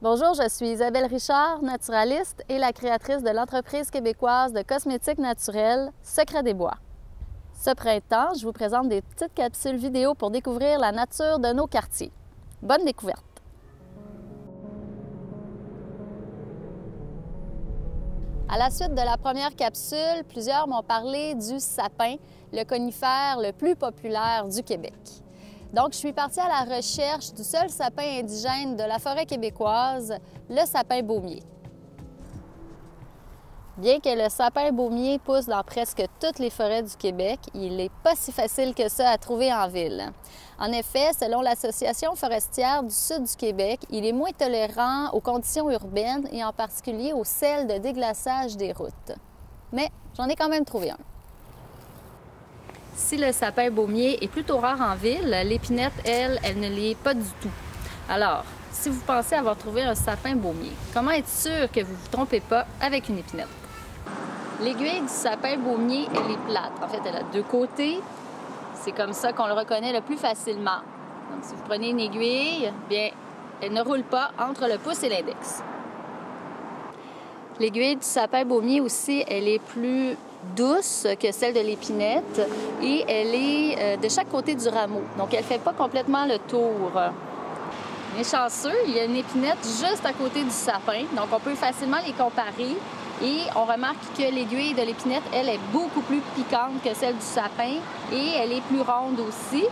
Bonjour, je suis Isabelle Richard, naturaliste et la créatrice de l'entreprise québécoise de cosmétiques naturels Secret des Bois. Ce printemps, je vous présente des petites capsules vidéo pour découvrir la nature de nos quartiers. Bonne découverte! À la suite de la première capsule, plusieurs m'ont parlé du sapin, le conifère le plus populaire du Québec. Donc, je suis partie à la recherche du seul sapin indigène de la forêt québécoise, le sapin baumier. Bien que le sapin baumier pousse dans presque toutes les forêts du Québec, il n'est pas si facile que ça à trouver en ville. En effet, selon l'Association forestière du Sud du Québec, il est moins tolérant aux conditions urbaines et en particulier au sel de déglaçage des routes. Mais j'en ai quand même trouvé un. Si le sapin baumier est plutôt rare en ville, l'épinette, elle ne l'est pas du tout. Alors, si vous pensez avoir trouvé un sapin baumier, comment être sûr que vous ne vous trompez pas avec une épinette? L'aiguille du sapin baumier, elle est plate. En fait, elle a deux côtés. C'est comme ça qu'on le reconnaît le plus facilement. Donc, si vous prenez une aiguille, bien, elle ne roule pas entre le pouce et l'index. L'aiguille du sapin baumier aussi, elle est plus douce que celle de l'épinette et elle est de chaque côté du rameau. Donc, elle ne fait pas complètement le tour. Mais chanceux, il y a une épinette juste à côté du sapin. Donc, on peut facilement les comparer. Et on remarque que l'aiguille de l'épinette, elle, est beaucoup plus piquante que celle du sapin et elle est plus ronde aussi.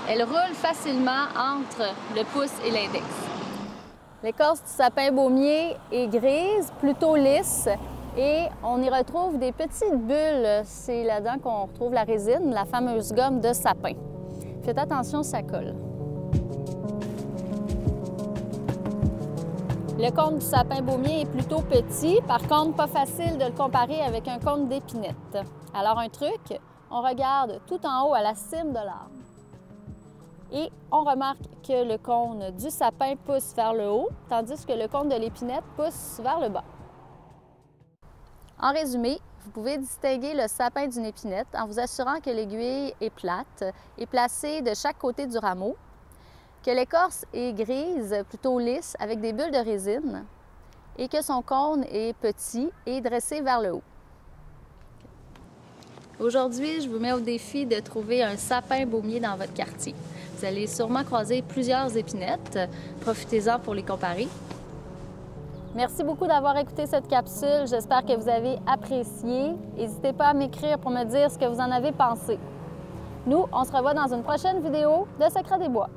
Elle roule facilement entre le pouce et l'index. L'écorce du sapin baumier est grise, plutôt lisse, et on y retrouve des petites bulles. C'est là-dedans qu'on retrouve la résine, la fameuse gomme de sapin. Faites attention, ça colle. Le cône du sapin baumier est plutôt petit, par contre, pas facile de le comparer avec un cône d'épinette. Alors, un truc, on regarde tout en haut à la cime de l'arbre. Et on remarque que le cône du sapin pousse vers le haut, tandis que le cône de l'épinette pousse vers le bas. En résumé, vous pouvez distinguer le sapin d'une épinette en vous assurant que l'aiguille est plate et placée de chaque côté du rameau, que l'écorce est grise, plutôt lisse, avec des bulles de résine, et que son cône est petit et dressé vers le haut. Aujourd'hui, je vous mets au défi de trouver un sapin baumier dans votre quartier. Vous allez sûrement croiser plusieurs épinettes. Profitez-en pour les comparer. Merci beaucoup d'avoir écouté cette capsule. J'espère que vous avez apprécié. N'hésitez pas à m'écrire pour me dire ce que vous en avez pensé. Nous, on se revoit dans une prochaine vidéo de Secret des Bois.